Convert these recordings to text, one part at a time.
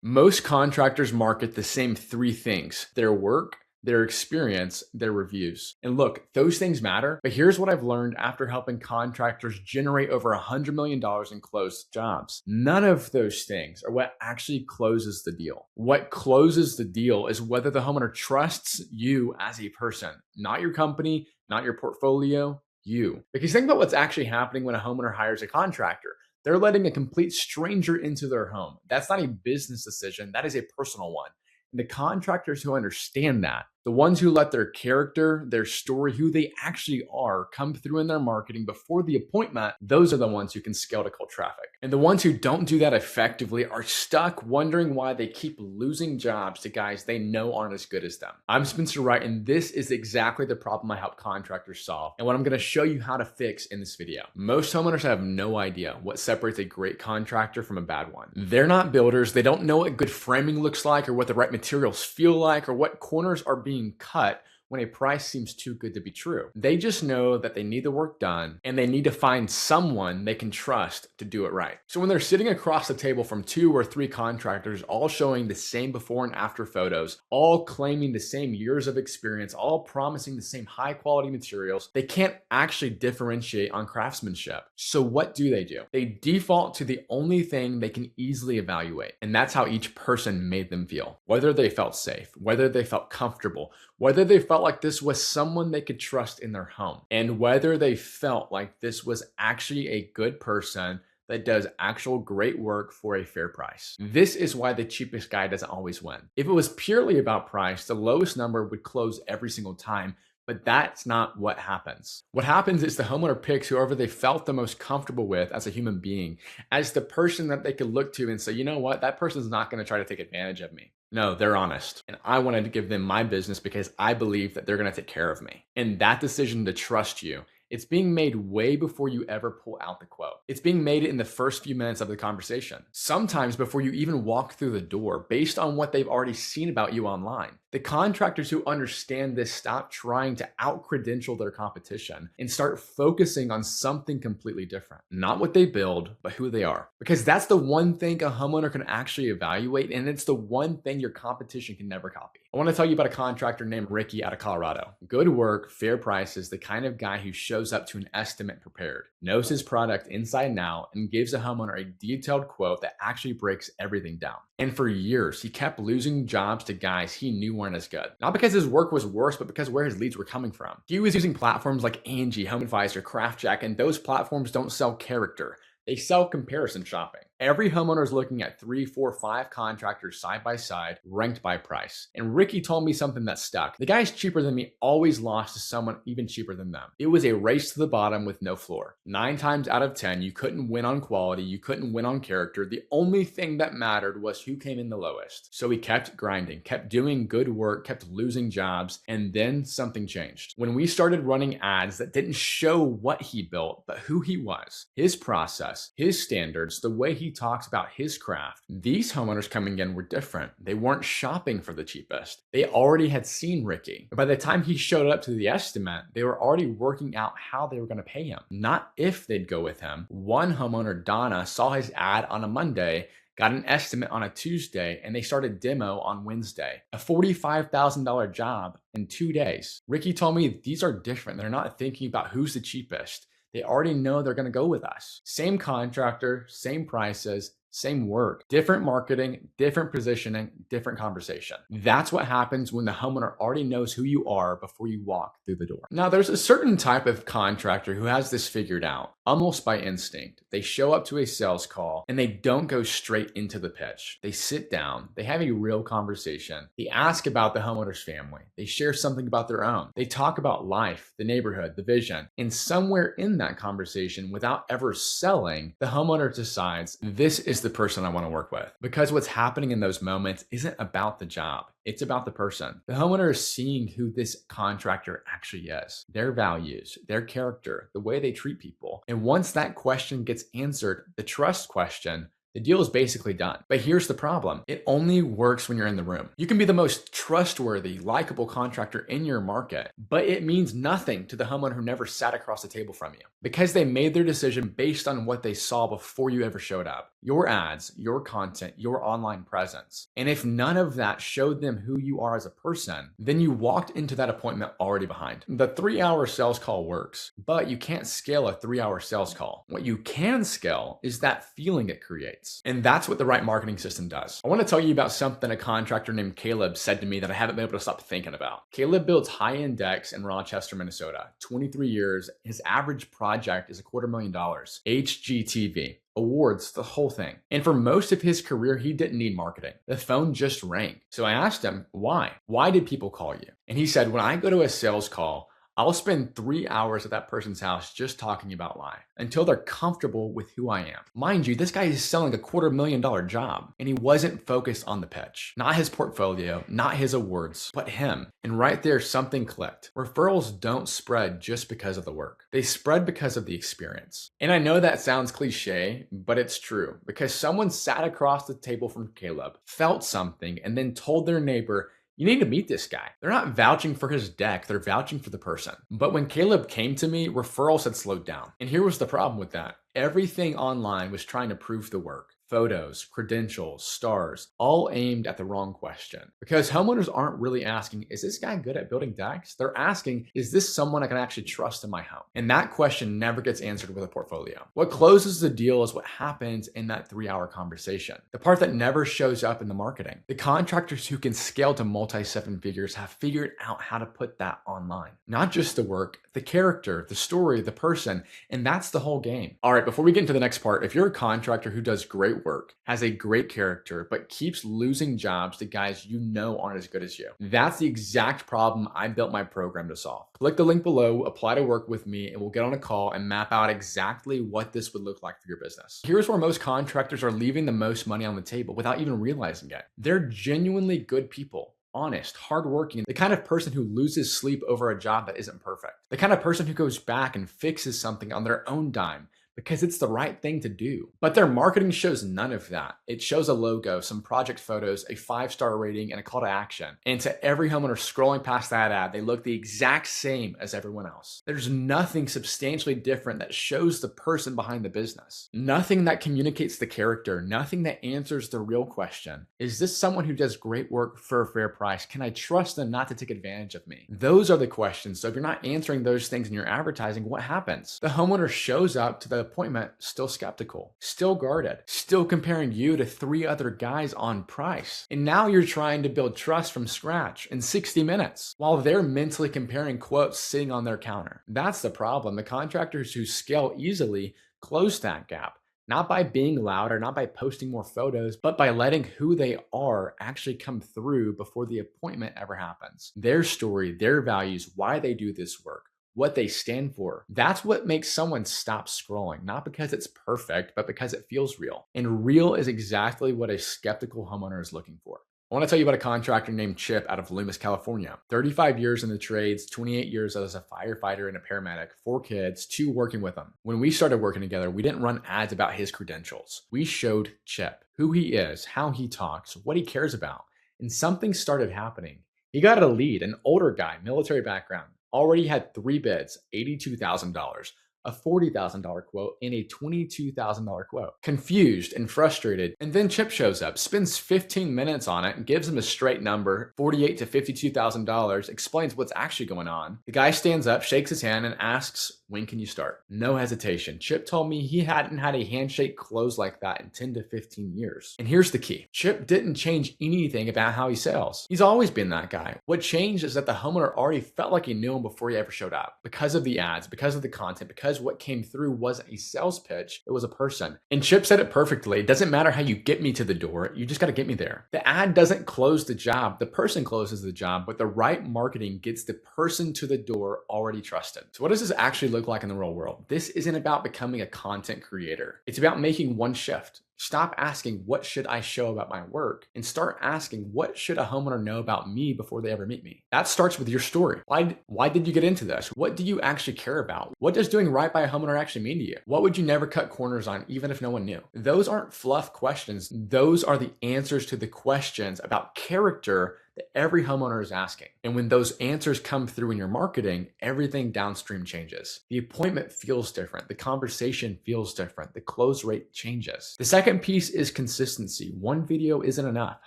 Most contractors market the same three things: their work, their experience, their reviews. And look, those things matter, but here's what I've learned after helping contractors generate over $100 million in closed jobs. None of those things are what actually closes the deal. What closes the deal is whether the homeowner trusts you as a person, not your company, not your portfolio, you. Because think about what's actually happening when a homeowner hires a contractor. They're letting a complete stranger into their home. That's not a business decision, that is a personal one. And the contractors who understand that, the ones who let their character, their story, who they actually are, come through in their marketing before the appointment, those are the ones who can scale to cold traffic. And the ones who don't do that effectively are stuck wondering why they keep losing jobs to guys they know aren't as good as them. I'm Spencer Wright, and this is exactly the problem I help contractors solve, and what I'm going to show you how to fix in this video. Most homeowners have no idea what separates a great contractor from a bad one. They're not builders. They don't know what good framing looks like, or what the right materials feel like, or what corners are being cut when a price seems too good to be true. They just know that they need the work done and they need to find someone they can trust to do it right. So when they're sitting across the table from 2 or 3 contractors, all showing the same before and after photos, all claiming the same years of experience, all promising the same high quality materials, they can't actually differentiate on craftsmanship. So what do? They default to the only thing they can easily evaluate, and that's how each person made them feel. Whether they felt safe, whether they felt comfortable, whether they felt like this was someone they could trust in their home, and whether they felt like this was actually a good person that does actual great work for a fair price. This is why the cheapest guy doesn't always win. If it was purely about price, the lowest number would close every single time. But that's not what happens. What happens is the homeowner picks whoever they felt the most comfortable with as a human being, as the person that they could look to and say, you know what, that person's not going to try to take advantage of me. No, they're honest. And I wanted to give them my business because I believe that they're going to take care of me. And that decision to trust you, it's being made way before you ever pull out the quote. It's being made in the first few minutes of the conversation. Sometimes before you even walk through the door, based on what they've already seen about you online. The contractors who understand this stop trying to out-credential their competition and start focusing on something completely different. Not what they build, but who they are. Because that's the one thing a homeowner can actually evaluate, and it's the one thing your competition can never copy. I want to tell you about a contractor named Ricky out of Colorado. Good work, fair prices, the kind of guy who shows up to an estimate prepared, knows his product inside and out, and gives a homeowner a detailed quote that actually breaks everything down. And for years, he kept losing jobs to guys he knew weren't as good. Not because his work was worse, but because where his leads were coming from. He was using platforms like Angie, Home Advisor, CraftJack, and those platforms don't sell character. They sell comparison shopping. Every homeowner is looking at 3, 4, 5 contractors side by side, ranked by price. And Ricky told me something that stuck. The guys cheaper than me always lost to someone even cheaper than them. It was a race to the bottom with no floor. 9 times out of 10, you couldn't win on quality, you couldn't win on character. The only thing that mattered was who came in the lowest. So he kept grinding, kept doing good work, kept losing jobs, and then something changed. When we started running ads that didn't show what he built, but who he was, his process, his standards, the way he talks about his craft, these homeowners coming in were different. They weren't shopping for the cheapest. They already had seen Ricky. By the time he showed up to the estimate, they were already working out how they were going to pay him, not if they'd go with him. One homeowner, Donna, saw his ad on a Monday, got an estimate on a Tuesday, and they started demo on Wednesday. A $45,000 job in 2 days. Ricky told me these are different. They're not thinking about who's the cheapest. They already know they're going to go with us. Same contractor, same prices, same work, different marketing, different positioning, different conversation. That's what happens when the homeowner already knows who you are before you walk through the door. Now, there's a certain type of contractor who has this figured out, almost by instinct. They show up to a sales call and they don't go straight into the pitch. They sit down, they have a real conversation. They ask about the homeowner's family. They share something about their own. They talk about life, the neighborhood, the vision. And somewhere in that conversation, without ever selling, the homeowner decides, this is the person I want to work with. Because what's happening in those moments isn't about the job. It's about the person. The homeowner is seeing who this contractor actually is, their values, their character, the way they treat people. And once that question gets answered, the trust question, The deal is basically done. But here's the problem. It only works when you're in the room. You can be the most trustworthy, likable contractor in your market, but it means nothing to the homeowner who never sat across the table from you because they made their decision based on what they saw before you ever showed up. Your ads, your content, your online presence. And if none of that showed them who you are as a person, then you walked into that appointment already behind. The 3-hour sales call works, but you can't scale a 3-hour sales call. What you can scale is that feeling it creates. And that's what the right marketing system does. I want to tell you about something a contractor named Caleb said to me that I haven't been able to stop thinking about. Caleb builds high-end decks in Rochester, Minnesota. 23 years. His average project is $250,000. HGTV. Awards, the whole thing. And for most of his career, he didn't need marketing. The phone just rang. So I asked him, why? Why did people call you? And he said, when I go to a sales call, I'll spend 3 hours at that person's house just talking about why until they're comfortable with who I am. Mind you, this guy is selling a $250,000 job and he wasn't focused on the pitch, not his portfolio, not his awards, but him. And right there, something clicked. Referrals don't spread just because of the work. They spread because of the experience. And I know that sounds cliche, but it's true because someone sat across the table from Caleb, felt something, and then told their neighbor, you need to meet this guy. They're not vouching for his deck, they're vouching for the person. But when Caleb came to me, referrals had slowed down. And here was the problem with that. Everything online was trying to prove the work. Photos, credentials, stars, all aimed at the wrong question. Because homeowners aren't really asking, is this guy good at building decks? They're asking, is this someone I can actually trust in my home? And that question never gets answered with a portfolio. What closes the deal is what happens in that 3-hour conversation. The part that never shows up in the marketing. The contractors who can scale to multi-7 figures have figured out how to put that online. Not just the work, the character, the story, the person, and that's the whole game. All right, before we get into the next part, if you're a contractor who does great work, has a great character, but keeps losing jobs to guys you know aren't as good as you, that's the exact problem I built my program to solve. Click the link below, apply to work with me, and we'll get on a call and map out exactly what this would look like for your business. Here's where most contractors are leaving the most money on the table without even realizing it. They're genuinely good people. Honest, hardworking, the kind of person who loses sleep over a job that isn't perfect. The kind of person who goes back and fixes something on their own dime because it's the right thing to do. But their marketing shows none of that. It shows a logo, some project photos, a 5-star rating, and a call to action. And to every homeowner scrolling past that ad, they look the exact same as everyone else. There's nothing substantially different that shows the person behind the business. Nothing that communicates the character, nothing that answers the real question. Is this someone who does great work for a fair price? Can I trust them not to take advantage of me? Those are the questions. So if you're not answering those things in your advertising, what happens? The homeowner shows up to the appointment still skeptical, still guarded, still comparing you to 3 other guys on price. And now you're trying to build trust from scratch in 60 minutes while they're mentally comparing quotes sitting on their counter. That's the problem. The contractors who scale easily close that gap. Not by being louder, not by posting more photos, but by letting who they are actually come through before the appointment ever happens. Their story, their values, why they do this work, what they stand for. That's what makes someone stop scrolling, not because it's perfect, but because it feels real. And real is exactly what a skeptical homeowner is looking for. I want to tell you about a contractor named Chip out of Loomis, California. 35 years in the trades, 28 years as a firefighter and a paramedic, 4 kids, 2 working with him. When we started working together, we didn't run ads about his credentials. We showed Chip who he is, how he talks, what he cares about. And something started happening. He got a lead, an older guy, military background, already had 3 bids, $82,000. A $40,000 quote and a $22,000 quote. Confused and frustrated. And then Chip shows up, spends 15 minutes on it and gives him a straight number, $48,000 to $52,000, explains what's actually going on. The guy stands up, shakes his hand and asks, when can you start? No hesitation. Chip told me he hadn't had a handshake close like that in 10 to 15 years. And here's the key. Chip didn't change anything about how he sells. He's always been that guy. What changed is that the homeowner already felt like he knew him before he ever showed up. Because of the ads, because of the content, because what came through wasn't a sales pitch, it was a person. And Chip said it perfectly. It doesn't matter how you get me to the door, you just got to get me there. The ad doesn't close the job, the person closes the job, but the right marketing gets the person to the door already trusted. So what does this actually look like in the real world? This isn't about becoming a content creator. It's about making one shift. Stop asking, what should I show about my work? And start asking, what should a homeowner know about me before they ever meet me? That starts with your story. Why did you get into this? What do you actually care about? What does doing right by a homeowner actually mean to you? What would you never cut corners on, even if no one knew? Those aren't fluff questions. Those are the answers to the questions about character that every homeowner is asking. And when those answers come through in your marketing, everything downstream changes. The appointment feels different. The conversation feels different. The close rate changes. The second piece is consistency. One video isn't enough.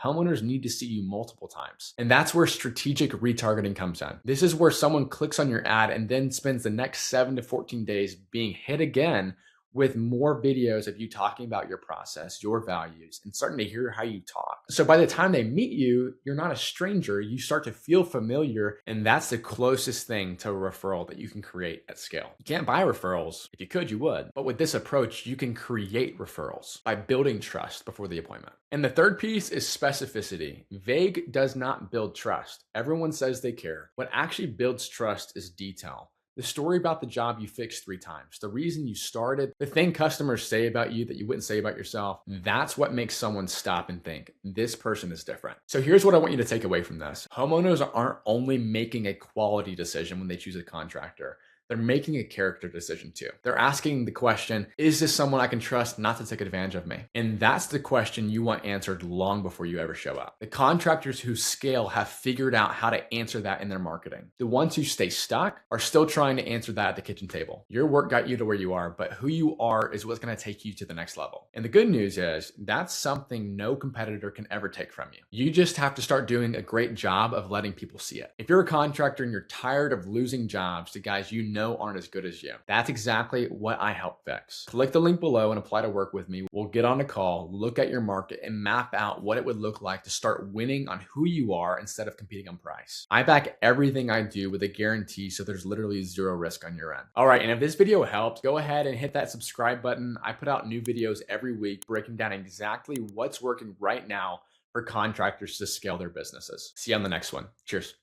Homeowners need to see you multiple times. And that's where strategic retargeting comes in. This is where someone clicks on your ad and then spends the next 7 to 14 days being hit again with more videos of you talking about your process, your values, and starting to hear how you talk. So by the time they meet you, you're not a stranger. You start to feel familiar, and that's the closest thing to a referral that you can create at scale. You can't buy referrals. If you could, you would. But with this approach, you can create referrals by building trust before the appointment. And the third piece is specificity. Vague does not build trust. Everyone says they care. What actually builds trust is detail. The story about the job you fixed 3 times, the reason you started, the thing customers say about you that you wouldn't say about yourself, that's what makes someone stop and think, this person is different. So here's what I want you to take away from this. Homeowners aren't only making a quality decision when they choose a contractor. They're making a character decision too. They're asking the question, is this someone I can trust not to take advantage of me? And that's the question you want answered long before you ever show up. The contractors who scale have figured out how to answer that in their marketing. The ones who stay stuck are still trying to answer that at the kitchen table. Your work got you to where you are, but who you are is what's going to take you to the next level. And the good news is that's something no competitor can ever take from you. You just have to start doing a great job of letting people see it. If you're a contractor and you're tired of losing jobs to guys you know aren't as good as you, that's exactly what I help fix. Click the link below and apply to work with me. We'll get on a call, look at your market, and map out what it would look like to start winning on who you are instead of competing on price. I back everything I do with a guarantee, so there's literally zero risk on your end. All right, and if this video helped, go ahead and hit that subscribe button. I put out new videos every week breaking down exactly what's working right now for contractors to scale their businesses. See you on the next one. Cheers.